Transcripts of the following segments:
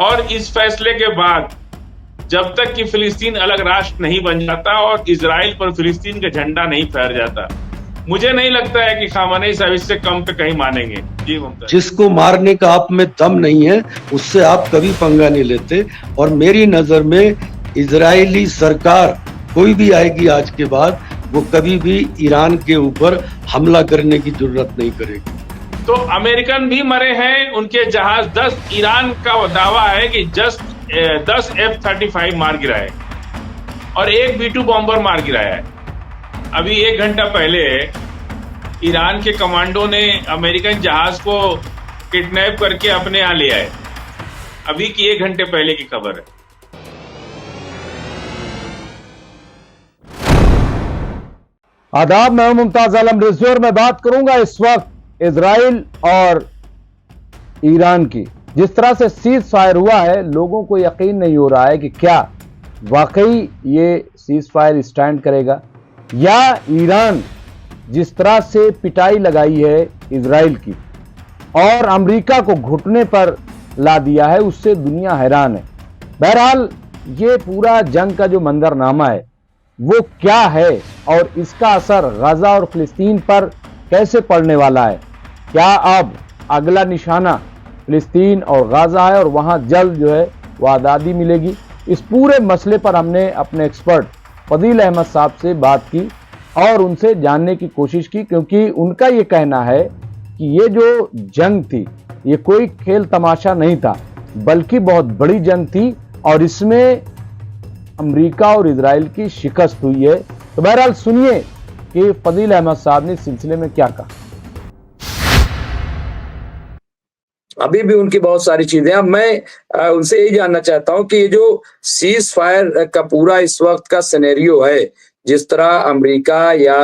और इस फैसले के बाद जब तक कि फिलिस्तीन अलग राष्ट्र नहीं बन जाता और इजराइल पर फिलिस्तीन का झंडा नहीं फहर जाता, मुझे नहीं लगता है कि खामेनेई साहब इससे कम पे कहीं मानेंगे। जी मुमताज। जिसको मारने का आप में दम नहीं है उससे आप कभी पंगा नहीं लेते। और मेरी नजर में इजरायली सरकार कोई भी आएगी आज के बाद, वो कभी भी ईरान के ऊपर हमला करने की जरूरत नहीं करेगी। तो अमेरिकन भी मरे हैं, उनके जहाज 10, ईरान का दावा है कि 10 F-35 मार गिराए और एक B-2 बॉम्बर मार गिराया है। अभी 1 घंटा पहले ईरान के कमांडो ने अमेरिकन जहाज को किडनैप करके अपने यहाँ ले आए। अभी की 1 घंटे पहले की खबर है। आदाब, मैं मुमताज आलम रिजवी और मैं बात करूंगा इस वक्त इजराइल और ईरान की। जिस तरह से सीज फायर हुआ है, लोगों को यकीन नहीं हो रहा है कि क्या वाकई ये सीज फायर स्टैंड करेगा या ईरान जिस तरह से पिटाई लगाई है इजराइल की और अमेरिका को घुटने पर ला दिया है, उससे दुनिया हैरान है। बहरहाल ये पूरा जंग का जो मंजरनामा है वो क्या है और इसका असर गाजा और फिलिस्तीन पर कैसे पड़ने वाला है। क्या अब अगला निशाना फिलिस्तीन और गाजा है और वहां जल्द जो है वो आज़ादी मिलेगी। इस पूरे मसले पर हमने अपने एक्सपर्ट फजील अहमद साहब से बात की और उनसे जानने की कोशिश की, क्योंकि उनका ये कहना है कि ये जो जंग थी ये कोई खेल तमाशा नहीं था, बल्कि बहुत बड़ी जंग थी और इसमें अमेरिका और इजराइल की शिकस्त हुई है। तो बहरहाल सुनिए कि फजील अहमद साहब ने इस सिलसिले में क्या कहा। अभी भी उनकी बहुत सारी चीजें। अब मैं उनसे यही जानना चाहता हूं कि ये जो सीज फायर का पूरा इस वक्त का सिनेरियो है, जिस तरह अमेरिका या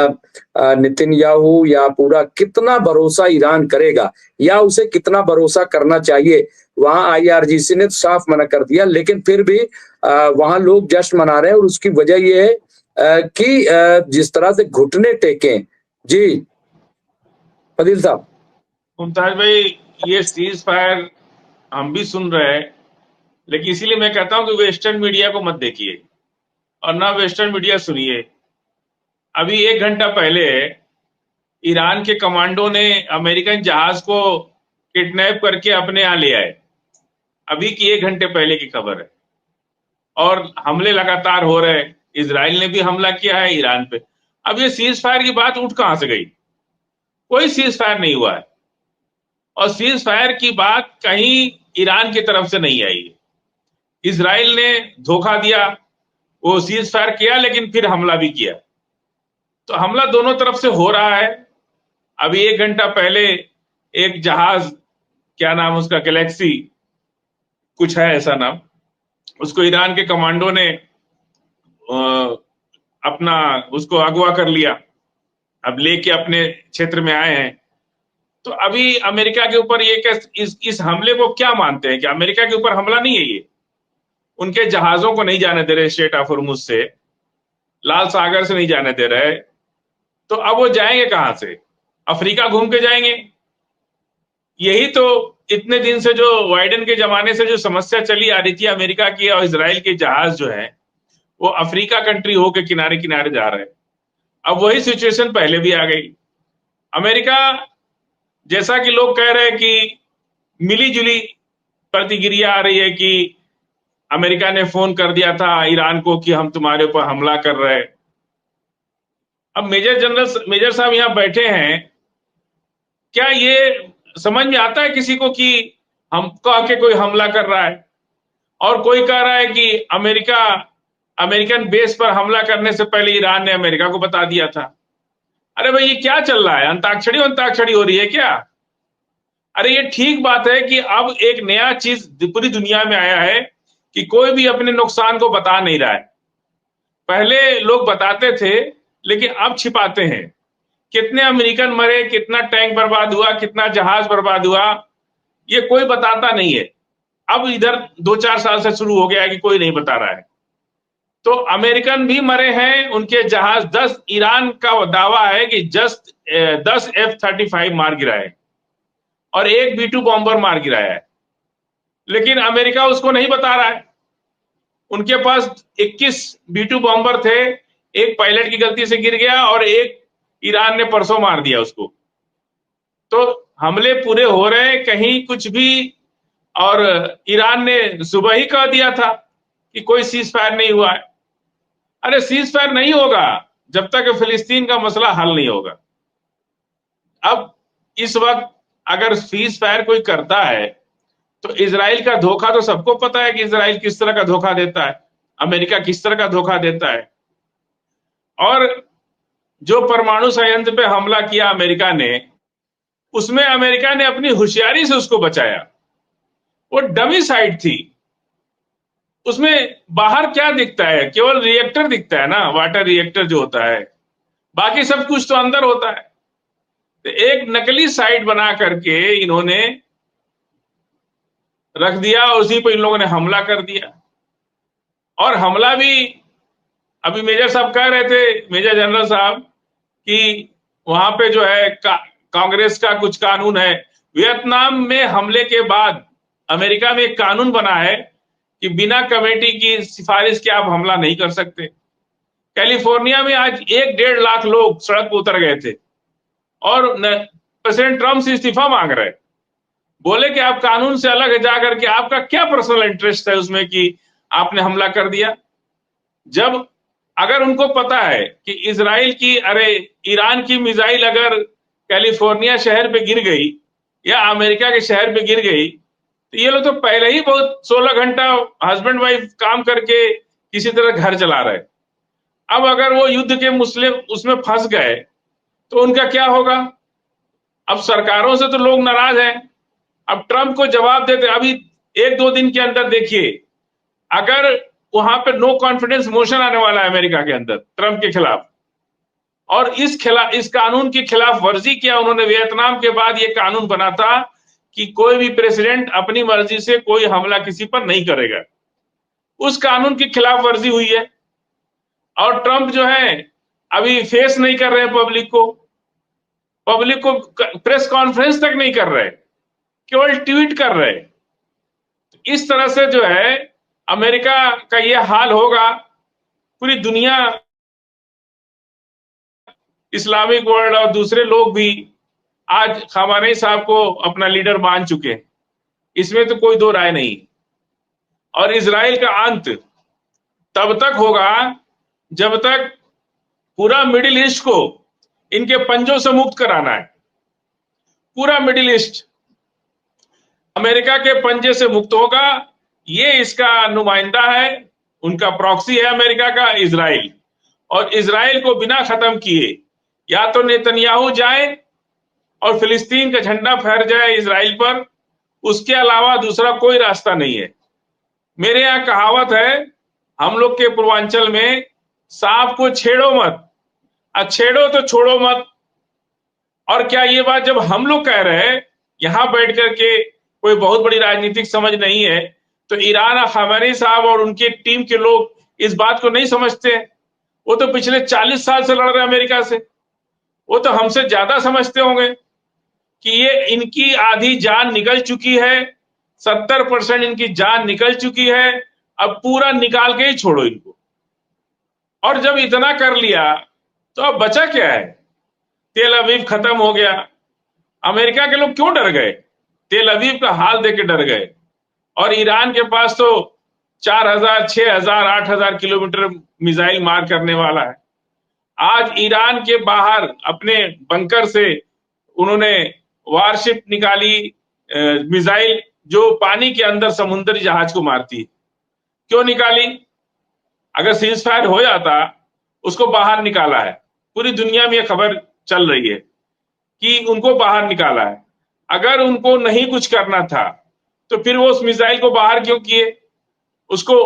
नेतन्याहू या पूरा कितना भरोसा ईरान करेगा या उसे कितना भरोसा करना चाहिए। वहां IRGC ने तो साफ मना कर दिया, लेकिन फिर भी वहां लोग जश्न मना रहे हैं और उसकी वजह यह है कि जिस तरह से घुटने टेके। जी फजील साहब। मुमताज भाई, ये सीज फायर हम भी सुन रहे हैं, लेकिन इसीलिए मैं कहता हूं कि वेस्टर्न मीडिया को मत देखिए और ना वेस्टर्न मीडिया सुनिए। अभी 1 घंटा पहले ईरान के कमांडो ने अमेरिकन जहाज को किडनैप करके अपने यहाँ ले आए। अभी की 1 घंटे पहले की खबर है और हमले लगातार हो रहे हैं। इजराइल ने भी हमला किया है ईरान पे। अब ये सीज फायर की बात उठ कहां से गई? कोई सीज फायर नहीं हुआ है और सीज फायर की बात कहीं ईरान की तरफ से नहीं आई। इजराइल ने धोखा दिया, वो सीज फायर किया लेकिन फिर हमला भी किया। तो हमला दोनों तरफ से हो रहा है। अभी 1 घंटा पहले एक जहाज, क्या नाम उसका, गैलेक्सी कुछ है ऐसा नाम, उसको ईरान के कमांडो ने अपना उसको अगवा कर लिया, अब लेके अपने क्षेत्र में आए हैं। तो अभी अमेरिका के ऊपर ये इस हमले को क्या मानते हैं कि अमेरिका के ऊपर हमला नहीं है, ये उनके जहाजों को नहीं जाने दे रहे, स्ट्रेट ऑफ हॉर्मुज से, लाल सागर से नहीं जाने दे रहे। तो अब वो जाएंगे कहां से? अफ्रीका घूम के जाएंगे। यही तो इतने दिन से जो बाइडेन के जमाने से जो समस्या चली आ रही थी, अमेरिका की और इजराइल के जहाज जो है वो अफ्रीका कंट्री होके किनारे किनारे जा रहे हैं। अब वही सिचुएशन पहले भी आ गई। अमेरिका, जैसा कि लोग कह रहे हैं कि मिली जुली प्रतिक्रिया आ रही है कि अमेरिका ने फोन कर दिया था ईरान को कि हम तुम्हारे ऊपर हमला कर रहे हैं। अब मेजर साहब यहां बैठे हैं, क्या ये समझ में आता है किसी को कि हम कह के कोई हमला कर रहा है और कोई कह रहा है कि अमेरिकन बेस पर हमला करने से पहले ईरान ने अमेरिका को बता दिया था? अरे भाई, ये क्या चल रहा है? अंताक्षरी हो रही है क्या? अरे ये ठीक बात है कि अब एक नया चीज पूरी दुनिया में आया है कि कोई भी अपने नुकसान को बता नहीं रहा है। पहले लोग बताते थे लेकिन अब छिपाते हैं। कितने अमेरिकन मरे, कितना टैंक बर्बाद हुआ, कितना जहाज बर्बाद हुआ, ये कोई बताता नहीं है। अब इधर 2-4 साल से शुरू हो गया है कि कोई नहीं बता रहा है। तो अमेरिकन भी मरे हैं, उनके जहाज 10, ईरान का दावा है कि 10 F-35 मार गिराए और एक B-2 बॉम्बर मार गिराया है। लेकिन अमेरिका उसको नहीं बता रहा है। उनके पास 21 B-2 बॉम्बर थे, एक पायलट की गलती से गिर गया और एक ईरान ने परसों मार दिया उसको। तो हमले पूरे हो रहे हैं, कहीं कुछ भी। और ईरान ने सुबह ही कह दिया था कि कोई सीज फायर नहीं हुआ है। अरे सीज फायर नहीं होगा जब तक फिलिस्तीन का मसला हल नहीं होगा। अब इस वक्त अगर सीज फायर कोई करता है तो इजराइल का धोखा तो सबको पता है कि इजराइल किस तरह का धोखा देता है, अमेरिका किस तरह का धोखा देता है। और जो परमाणु संयंत्र पे हमला किया अमेरिका ने, उसमें अमेरिका ने अपनी होशियारी से उसको बचाया। वो डमी साइट थी, उसमें बाहर क्या दिखता है? केवल रिएक्टर दिखता है ना, वाटर रिएक्टर जो होता है, बाकी सब कुछ तो अंदर होता है। तो एक नकली साइट बना करके इन्होंने रख दिया और उसी पर इन लोगों ने हमला कर दिया। और हमला भी, अभी मेजर साहब कह रहे थे, मेजर जनरल साहब, कि वहां पे जो है कांग्रेस का कुछ कानून है। वियतनाम में हमले के बाद अमेरिका में एक कानून बना है कि बिना कमेटी की सिफारिश के आप हमला नहीं कर सकते। कैलिफोर्निया में आज 1-1.5 लाख लोग सड़क पर उतर गए थे और प्रेसिडेंट ट्रंप से इस्तीफा मांग रहे। बोले कि आप कानून से अलग जाकर के आपका क्या पर्सनल इंटरेस्ट है उसमें कि आपने हमला कर दिया। जब अगर उनको पता है कि इजराइल की, अरे ईरान की मिसाइल अगर कैलिफोर्निया शहर पे गिर गई या अमेरिका के शहर पे गिर गई, तो ये लोग तो पहले ही बहुत 16 घंटा हस्बैंड वाइफ काम करके किसी तरह घर चला रहे। अब अगर वो युद्ध के मुस्लिम उसमें फंस गए तो उनका क्या होगा? अब सरकारों से तो लोग नाराज हैं, अब ट्रंप को जवाब देते। अभी 1-2 दिन के अंदर देखिए, अगर वहां पे नो कॉन्फिडेंस मोशन आने वाला है अमेरिका के अंदर ट्रंप के खिलाफ, और इस कानून की खिलाफ वर्जी किया उन्होंने। वियतनाम के बाद ये कानून बना था कि कोई भी प्रेसिडेंट अपनी मर्जी से कोई हमला किसी पर नहीं करेगा। उस कानून की खिलाफ वर्जी हुई है और ट्रंप जो है अभी फेस नहीं कर रहे पब्लिक को प्रेस कॉन्फ्रेंस तक नहीं कर रहे, केवल ट्वीट कर रहे। इस तरह से जो है अमेरिका का यह हाल होगा। पूरी दुनिया, इस्लामिक वर्ल्ड और दूसरे लोग भी आज खामेनी साहब को अपना लीडर मान चुके हैं, इसमें तो कोई दो राय नहीं। और इजराइल का अंत तब तक होगा जब तक पूरा मिडिल ईस्ट को इनके पंजों से मुक्त कराना है। पूरा मिडिल ईस्ट अमेरिका के पंजे से मुक्त होगा, ये इसका नुमाइंदा है, उनका प्रॉक्सी है अमेरिका का इजराइल। और इजराइल को बिना खत्म किए या तो नेतन्याहू जाए और फिलिस्तीन का झंडा फहर जाए इजराइल पर, उसके अलावा दूसरा कोई रास्ता नहीं है। मेरे यहां कहावत है हम लोग के पूर्वांचल में, सांप को छेड़ो मत, छेड़ो तो छोड़ो मत। और क्या ये बात जब हम लोग कह रहे हैं, यहां बैठ करके कोई बहुत बड़ी राजनीतिक समझ नहीं है, तो ईरान खामेनी साहब और उनकी टीम के लोग इस बात को नहीं समझते। वो तो पिछले 40 साल से लड़ रहे हैं अमेरिका से, वो तो हमसे ज्यादा समझते होंगे कि ये इनकी आधी जान निकल चुकी है, 70% इनकी जान निकल चुकी है, अब पूरा निकाल के ही छोड़ो इनको। और जब इतना कर लिया तो अब बचा क्या है? तेल अवीव खत्म हो गया। अमेरिका के लोग क्यों डर गए? तेल अवीव का हाल देख के डर गए। और ईरान के पास तो 4000, 6000, 8000 किलोमीटर मिसाइल मार करने वाला है। आज ईरान के बाहर अपने बंकर से उन्होंने वारशिप निकाली, मिसाइल जो पानी के अंदर समुद्री जहाज को मारती है। क्यों निकाली? अगर सीज फायर हो जाता, उसको बाहर निकाला है। पूरी दुनिया में यह खबर चल रही है कि उनको बाहर निकाला है। अगर उनको नहीं कुछ करना था तो फिर वो उस मिसाइल को बाहर क्यों किए? उसको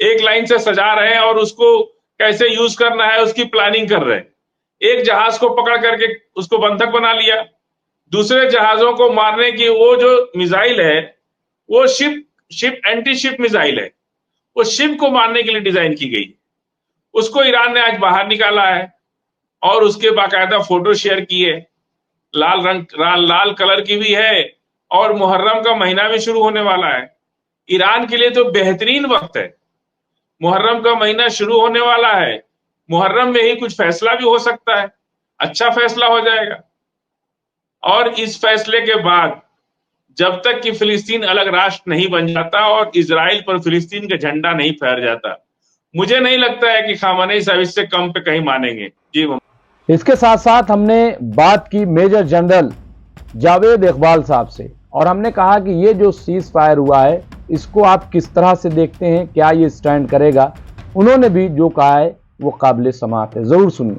एक लाइन से सजा रहे हैं और उसको कैसे यूज करना है उसकी प्लानिंग कर रहे हैं। एक जहाज को पकड़ करके उसको बंधक बना लिया, दूसरे जहाजों को मारने की वो जो मिसाइल है वो शिप एंटी शिप मिसाइल है, वो शिप को मारने के लिए डिजाइन की गई। उसको ईरान ने आज बाहर निकाला है और उसके बाकायदा फोटो शेयर की है। लाल कलर की भी है और मुहर्रम का महीना भी शुरू होने वाला है। ईरान के लिए तो बेहतरीन वक्त है। मुहर्रम का महीना शुरू होने वाला है, मुहर्रम में ही कुछ फैसला भी हो सकता है, अच्छा फैसला हो जाएगा। और इस फैसले के बाद जब तक कि फिलिस्तीन अलग राष्ट्र नहीं बन जाता और इजराइल पर फिलिस्तीन का झंडा नहीं फहर जाता, मुझे नहीं लगता है कि खामेनेई साहब इससे कम पे कहीं मानेंगे। जी इसके साथ साथ हमने बात की मेजर जनरल जावेद इकबाल साहब से, और हमने कहा कि ये जो सीज फायर हुआ है इसको आप किस तरह से देखते हैं, क्या ये स्टैंड करेगा। उन्होंने भी जो कहा है वो काबिल समाअत है, जरूर सुनिए।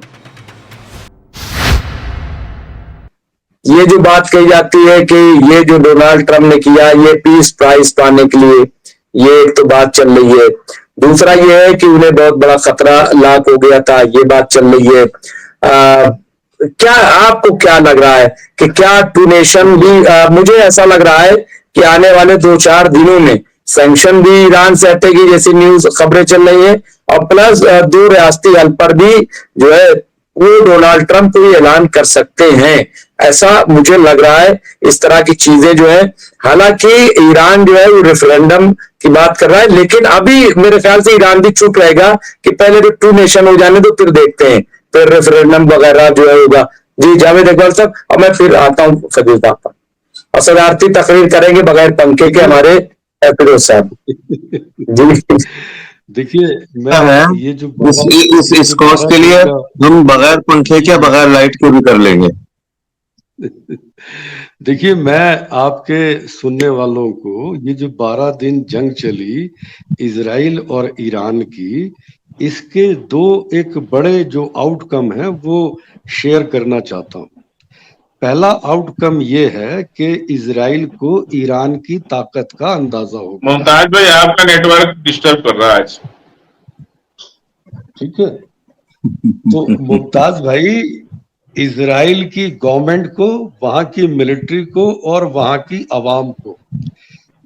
ये जो बात कही जाती है कि ये जो डोनाल्ड ट्रंप ने किया ये पीस प्राइज पाने के लिए, ये एक तो बात चल रही है। दूसरा ये है कि उन्हें बहुत बड़ा खतरा लाक हो गया था, ये बात चल रही है। क्या आपको क्या लग रहा है कि क्या टू नेशन भी मुझे ऐसा लग रहा है कि आने वाले 2-4 दिनों में सैंक्शन भी ईरान से हटेगी जैसी न्यूज खबरें चल रही है, और प्लस 2 रियासती हल पर भी जो है वो डोनाल्ड ट्रंप को ऐलान कर सकते हैं, ऐसा मुझे लग रहा है। इस तरह की चीजें जो है, हालांकि ईरान जो है वो रेफरेंडम की बात कर रहा है, लेकिन अभी मेरे ख्याल से ईरान भी चुप रहेगा कि पहले तो टू नेशन हो जाने दो, फिर देखते हैं, फिर रेफरेंडम वगैरह जो है होगा। जी जावेद इकबाल साहब, और मैं फिर आता हूँ फजील साहब पर, और सदारती तकरीर करेंगे बगैर पंखे के हमारे फिरोज साहब। जी देखिए, मैं ये जो इस कोर्स के लिए हम बगैर पंखे के बगैर लाइट के भी कर लेंगे। देखिए, मैं आपके सुनने वालों को ये जो 12 दिन जंग चली इजराइल और ईरान की, इसके एक बड़े जो आउटकम है वो शेयर करना चाहता हूँ। पहला आउटकम ये है कि इजराइल को ईरान की ताकत का अंदाजा हो। मुमताज भाई, आपका नेटवर्क डिस्टर्ब कर रहा है आज। ठीक है, तो मुमताज भाई, इजराइल की गवर्नमेंट को, वहां की मिलिट्री को और वहां की आवाम को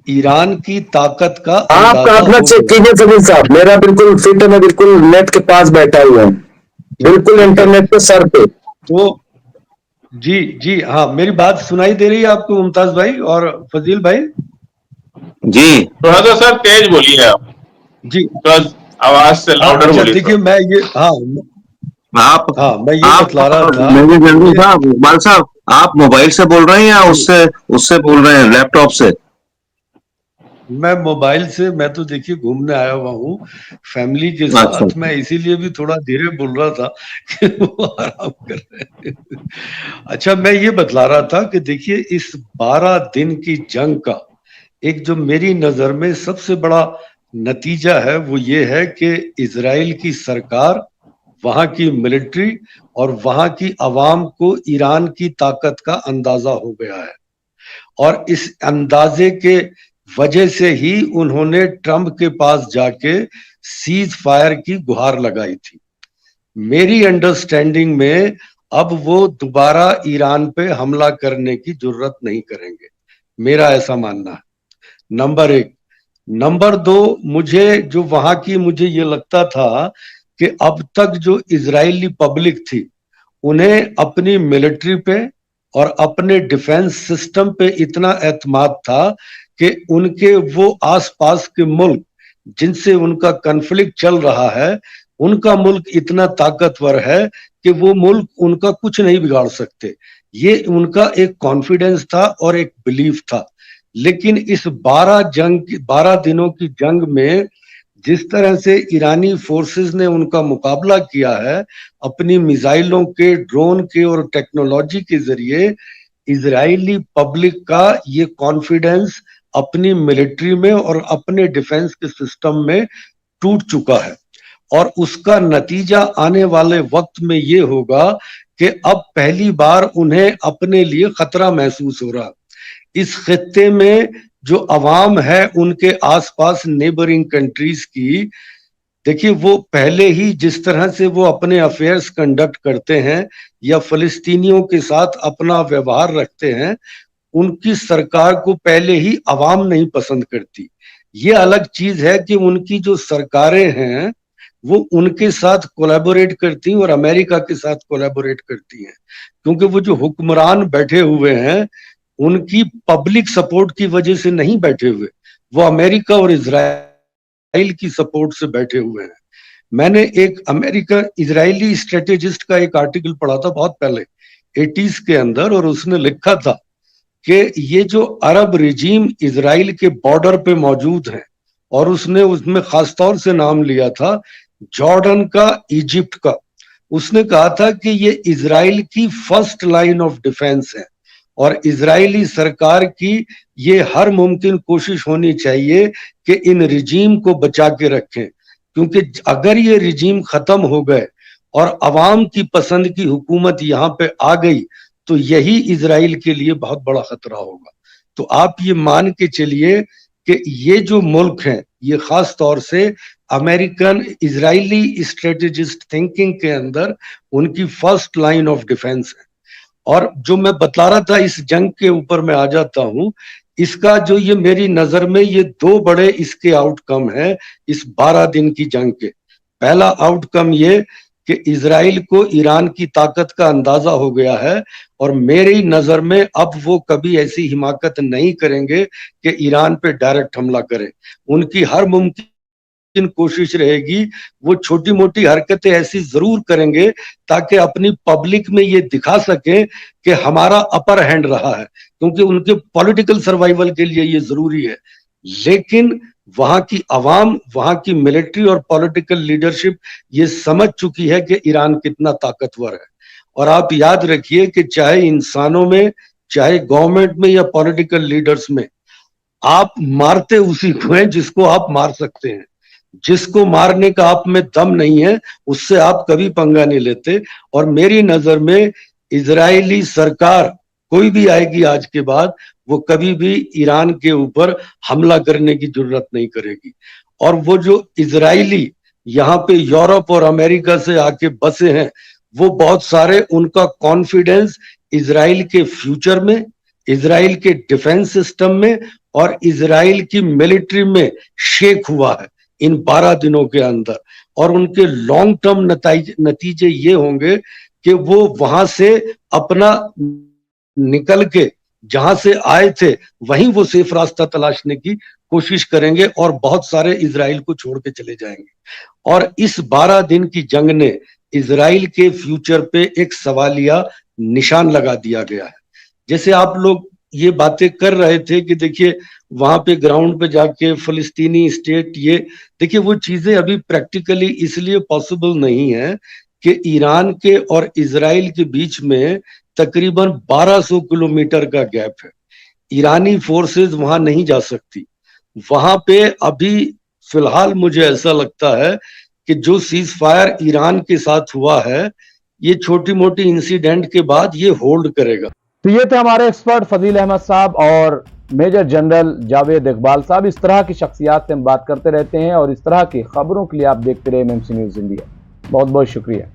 ईरान की ताकत का आपका अपना चेक कीजिए फजील साहब, मेरा बिल्कुल फिट है, मैं बिल्कुल नेट के पास बैठा हुआ हूँ, बिल्कुल इंटरनेट पे सर पे। तो जी हाँ, मेरी बात सुनाई दे रही है आपको मुमताज भाई और फजील भाई? जी थोड़ा सा सर तेज बोलिए आप, जी थोड़ा आवाज से लाउडर बोलिए। देखिए, मैं ये मैं ये बतला रहा था। इकबाल साहब, आप मोबाइल से बोल रहे हैं या उससे बोल रहे हैं, लैपटॉप से? मैं मोबाइल से, मैं तो देखिए घूमने आया हुआ हूँ फैमिली के साथ, मैं इसीलिए भी थोड़ा धीरे बोल रहा था कि वो आराम कर रहे हैं। अच्छा, मैं ये बतला रहा था कि देखिए, इस 12 दिन की जंग का एक जो मेरी नजर में सबसे बड़ा नतीजा है वो ये है कि इजराइल की सरकार, वहां की मिलिट्री और वहां की आवाम को ईरान की ताकत का अंदाजा हो गया है, और इस अंदाजे के वजह से ही उन्होंने ट्रंप के पास जाके सीज फायर की गुहार लगाई थी। मेरी अंडरस्टैंडिंग में अब वो दोबारा ईरान पे हमला करने की जरूरत नहीं करेंगे, मेरा ऐसा मानना है, नंबर 1। नंबर 2, मुझे जो वहां की, मुझे ये लगता था कि अब तक जो इजरायली पब्लिक थी उन्हें अपनी मिलिट्री पे और अपने डिफेंस सिस्टम पे इतना एतमाद था कि उनके वो आसपास के मुल्क जिनसे उनका कन्फ्लिक्ट चल रहा है, उनका मुल्क इतना ताकतवर है कि वो मुल्क उनका कुछ नहीं बिगाड़ सकते। ये उनका एक कॉन्फिडेंस था और एक बिलीफ था। लेकिन इस 12 दिनों की जंग में जिस तरह से ईरानी फोर्सेस ने उनका मुकाबला किया है अपनी मिसाइलों के, ड्रोन के और टेक्नोलॉजी के जरिए, इजरायली पब्लिक का ये कॉन्फिडेंस अपनी मिलिट्री में और अपने डिफेंस के सिस्टम में टूट चुका है, और उसका नतीजा आने वाले वक्त में ये होगा कि अब पहली बार उन्हें अपने लिए खतरा महसूस हो रहा। इस खित्ते में जो अवाम है उनके आसपास नेबरिंग कंट्रीज की, देखिए वो पहले ही जिस तरह से वो अपने अफेयर्स कंडक्ट करते हैं या फिलिस्तीनियों के साथ अपना व्यवहार रखते हैं, उनकी सरकार को पहले ही अवाम नहीं पसंद करती। ये अलग चीज है कि उनकी जो सरकारें हैं वो उनके साथ कोलैबोरेट करती हैं और अमेरिका के साथ कोलैबोरेट करती हैं, क्योंकि वो जो हुक्मरान बैठे हुए हैं उनकी पब्लिक सपोर्ट की वजह से नहीं बैठे हुए, वो अमेरिका और इजराइल की सपोर्ट से बैठे हुए हैं। मैंने एक अमेरिका इजरायली स्ट्रेटेजिस्ट का एक आर्टिकल पढ़ा था बहुत पहले 80s के अंदर, और उसने लिखा था कि ये जो अरब रिजीम इजराइल के बॉर्डर पे मौजूद हैं, और उसने उसमें खासतौर से नाम लिया था जॉर्डन का, इजिप्ट का। उसने कहा था कि ये इजराइल की फर्स्ट लाइन ऑफ डिफेंस है और इजरायली सरकार की ये हर मुमकिन कोशिश होनी चाहिए कि इन रिजीम को बचा के रखें, क्योंकि अगर ये रिजीम खत्म हो गए और अवाम की पसंद की हुकूमत यहाँ पे आ गई तो यही इजराइल के लिए बहुत बड़ा खतरा होगा। तो आप ये मान के चलिए कि ये जो मुल्क हैं ये खास तौर से अमेरिकन इजरायली स्ट्रेटेजिस्ट थिंकिंग के अंदर उनकी फर्स्ट लाइन ऑफ डिफेंस है। और जो मैं बता रहा था इस जंग के ऊपर मैं आ जाता हूं, इसका जो ये मेरी नजर में ये दो बड़े इसके आउटकम है इस 12 दिन की जंग के। पहला आउटकम ये कि इजराइल को ईरान की ताकत का अंदाजा हो गया है और मेरी नजर में अब वो कभी ऐसी हिमाकत नहीं करेंगे कि ईरान पे डायरेक्ट हमला करें। उनकी हर मुमकिन कोशिश रहेगी, वो छोटी मोटी हरकतें ऐसी जरूर करेंगे ताकि अपनी पब्लिक में ये दिखा सके कि हमारा अपर हैंड रहा है, क्योंकि उनके पॉलिटिकल सर्वाइवल के लिए ये जरूरी है। लेकिन वहां की अवाम, वहां की मिलिट्री और पॉलिटिकल लीडरशिप ये समझ चुकी है कि ईरान कितना ताकतवर है। और आप याद रखिए कि चाहे इंसानों में, चाहे गवर्नमेंट में या पॉलिटिकल लीडर्स में, आप मारते उसी को हैं जिसको आप मार सकते हैं। जिसको मारने का आप में दम नहीं है उससे आप कभी पंगा नहीं लेते। और मेरी नजर में इजरायली सरकार कोई भी आएगी आज के बाद, वो कभी भी ईरान के ऊपर हमला करने की जरूरत नहीं करेगी। और वो जो इजरायली यहाँ पे यूरोप और अमेरिका से आके बसे हैं, वो बहुत सारे, उनका कॉन्फिडेंस इजराइल के फ्यूचर में, इजराइल के डिफेंस सिस्टम में और इजराइल की मिलिट्री में शेक हुआ है इन 12 दिनों के अंदर। और उनके लॉन्ग टर्म नतीजे ये होंगे कि वो वहां से अपना निकल के जहां से आए थे वहीं वो सेफ रास्ता तलाशने की कोशिश करेंगे और बहुत सारे इजराइल को छोड़ के चले जाएंगे। और इस 12 दिन की जंग ने इजराइल के फ्यूचर पे एक सवालिया निशान लगा दिया गया है। जैसे आप लोग ये बातें कर रहे थे कि देखिए वहां पे ग्राउंड पे जाके फिलिस्तीनी स्टेट, ये देखिए वो चीजें अभी प्रैक्टिकली इसलिए पॉसिबल नहीं है कि ईरान के और इजराइल के बीच में तकरीबन 1200 किलोमीटर का गैप है। ईरानी फोर्सेस वहां नहीं जा सकती। वहां पे अभी फिलहाल मुझे ऐसा लगता है कि जो सीज फायर ईरान के साथ हुआ है, ये छोटी मोटी इंसिडेंट के बाद ये होल्ड करेगा। तो ये थे हमारे एक्सपर्ट फजील अहमद साहब और मेजर जनरल जावेद इकबाल साहब। इस तरह की शख्सियात से हम बात करते रहते हैं और इस तरह की खबरों के लिए आप देखते रहे एमएमसी न्यूज इंडिया। बहुत बहुत शुक्रिया।